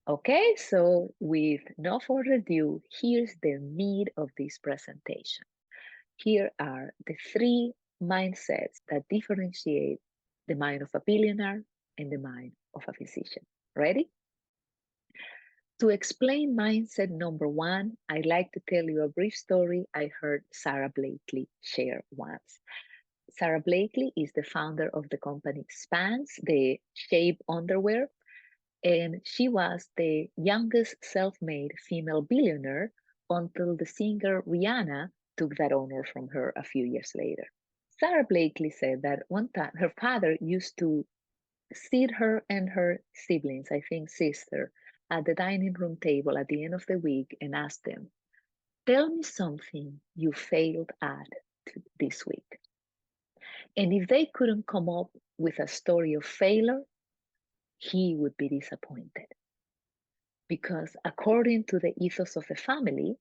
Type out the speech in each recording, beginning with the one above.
Okay, so with no further ado, here's the meat of this presentation. Here are the three mindsets that differentiate the mind of a billionaire and the mind of a physician. Ready? To explain mindset number one, I'd like to tell you a brief story I heard Sarah Blakely share once. Sarah Blakely is the founder of the company Spanx, the shape underwear, and she was the youngest self-made female billionaire until the singer Rihanna took that honor from her a few years later. Sarah Blakely said that one time her father used to sit her and her siblings, I think sister, at the dining room table at the end of the week and ask them, tell me something you failed at this week. And if they couldn't come up with a story of failure, he would be disappointed. Because according to the ethos of the family,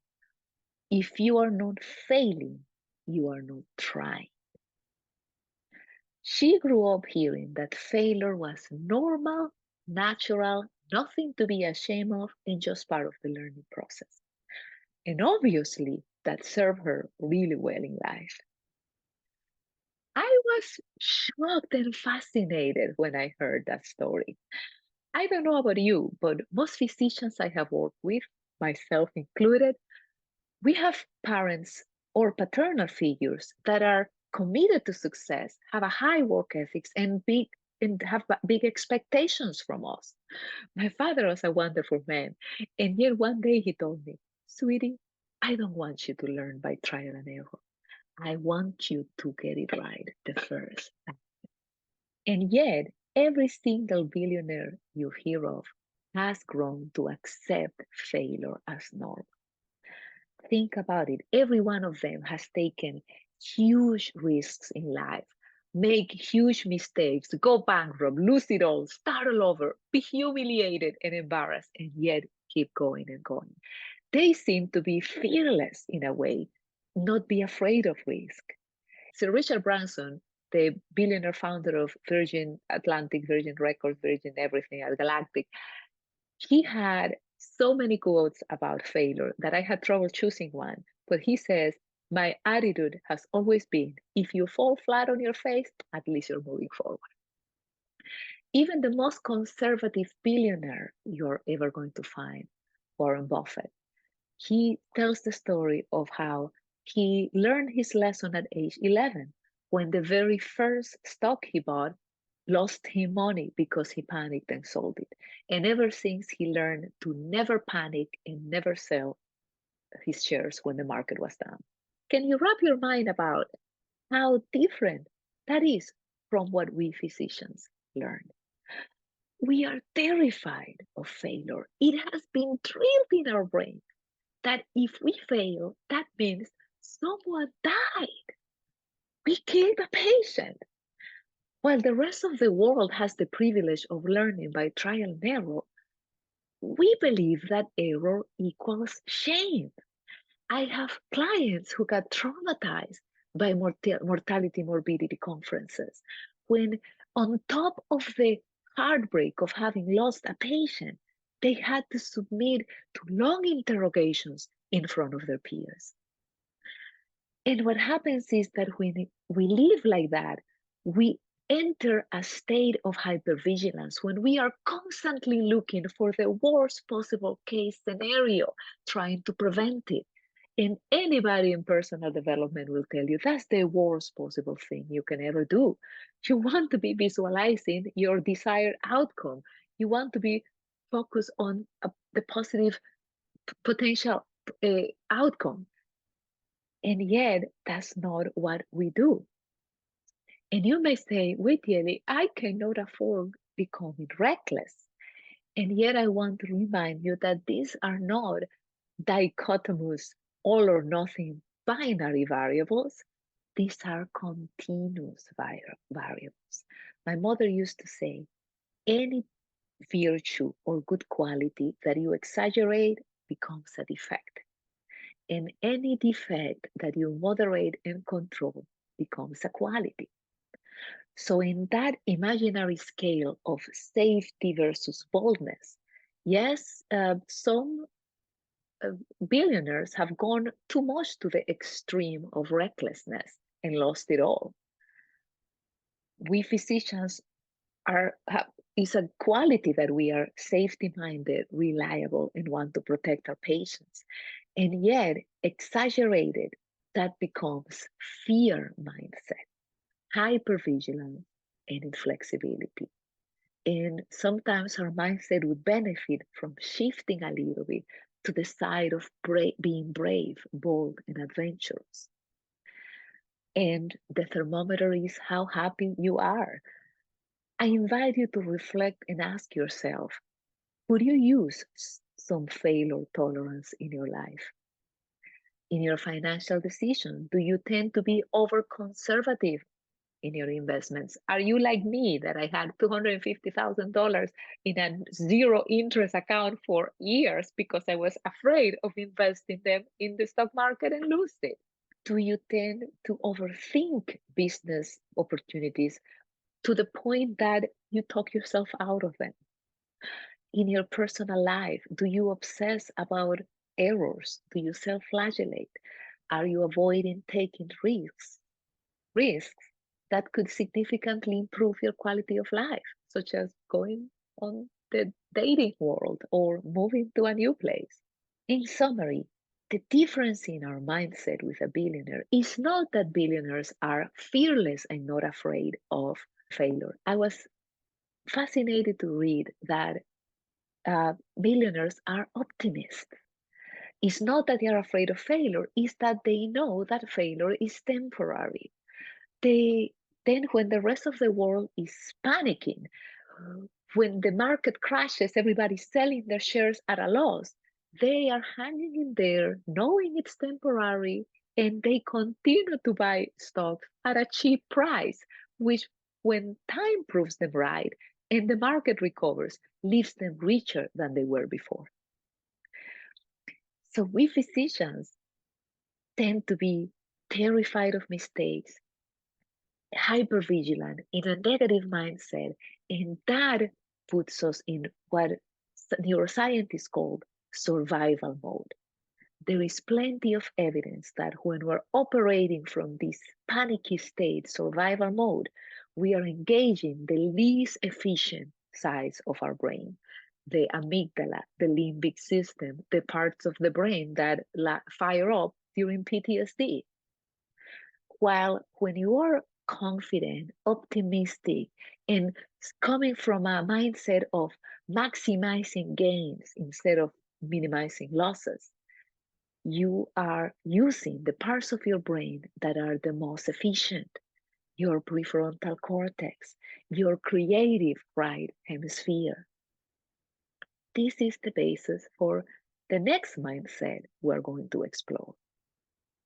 if you are not failing, you are not trying. She grew up hearing that failure was normal, natural, nothing to be ashamed of, and just part of the learning process. And obviously, that served her really well in life. I was shocked and fascinated when I heard that story. I don't know about you, but most physicians I have worked with, myself included, we have parents or paternal figures that are committed to success, have a high work ethics, and have big expectations from us. My father was a wonderful man, and yet one day he told me, "Sweetie, I don't want you to learn by trial and error. I want you to get it right the first time." And yet, every single billionaire you hear of has grown to accept failure as normal. Think about it. Every one of them has taken huge risks in life, make huge mistakes, go bankrupt, lose it all, start all over, be humiliated and embarrassed, and yet keep going and going. They seem to be fearless in a way, not be afraid of risk. So Richard Branson, the billionaire founder of Virgin Atlantic, Virgin Records, Virgin everything, Galactic, he had so many quotes about failure that I had trouble choosing one. But he says, my attitude has always been, if you fall flat on your face, at least you're moving forward. Even the most conservative billionaire you're ever going to find, Warren Buffett, he tells the story of how he learned his lesson at age 11 when the very first stock he bought lost him money because he panicked and sold it. And ever since, he learned to never panic and never sell his shares when the market was down. Can you wrap your mind about how different that is from what we physicians learn? We are terrified of failure. It has been drilled in our brain that if we fail, that means someone died. We killed a patient. While the rest of the world has the privilege of learning by trial and error, we believe that error equals shame. I have clients who got traumatized by mortality morbidity conferences when, on top of the heartbreak of having lost a patient, they had to submit to long interrogations in front of their peers. And what happens is that when we live like that, we enter a state of hypervigilance when we are constantly looking for the worst possible case scenario, trying to prevent it. And anybody in personal development will tell you that's the worst possible thing you can ever do. You want to be visualizing your desired outcome. You want to be focused on the positive potential outcome. And yet, that's not what we do. And you may say, wait, Yeli, I cannot afford becoming reckless. And yet, I want to remind you that these are not dichotomous, all or nothing binary variables. These are continuous variables. My mother used to say, any virtue or good quality that you exaggerate becomes a defect. And any defect that you moderate and control becomes a quality. So, in that imaginary scale of safety versus boldness, Yes, some uh, billionaires have gone too much to the extreme of recklessness and lost it all. We physicians is a quality that we are safety minded, reliable, and want to protect our patients. And yet, exaggerated, that becomes fear mindset, hypervigilance, and inflexibility. And sometimes our mindset would benefit from shifting a little bit to the side of being brave, bold, and adventurous. And the thermometer is how happy you are. I invite you to reflect and ask yourself, would you use some failure tolerance in your life? In your financial decisions, do you tend to be over conservative in your investments? Are you like me that I had $250,000 in a zero interest account for years because I was afraid of investing them in the stock market and lose it? Do you tend to overthink business opportunities to the point that you talk yourself out of them? In your personal life, do you obsess about errors? Do you self-flagellate? Are you avoiding taking risks that could significantly improve your quality of life, such as going on the dating world or moving to a new place? In summary, the difference in our mindset with a billionaire is not that billionaires are fearless and not afraid of failure. I was fascinated to read that billionaires are optimists. It's not that they are afraid of failure, it's that they know that failure is temporary. They then, when the rest of the world is panicking, when the market crashes, everybody's selling their shares at a loss, they are hanging in there knowing it's temporary, and they continue to buy stocks at a cheap price, which, when time proves them right and the market recovers, leaves them richer than they were before. So we physicians tend to be terrified of mistakes, hypervigilant, in a negative mindset, and that puts us in what neuroscientists call survival mode. There is plenty of evidence that when we're operating from this panicky state, survival mode, we are engaging the least efficient sides of our brain, the amygdala, the limbic system, the parts of the brain that fire up during PTSD. While when you are confident, optimistic, and coming from a mindset of maximizing gains instead of minimizing losses, you are using the parts of your brain that are the most efficient, your prefrontal cortex, your creative right hemisphere. This is the basis for the next mindset we're going to explore.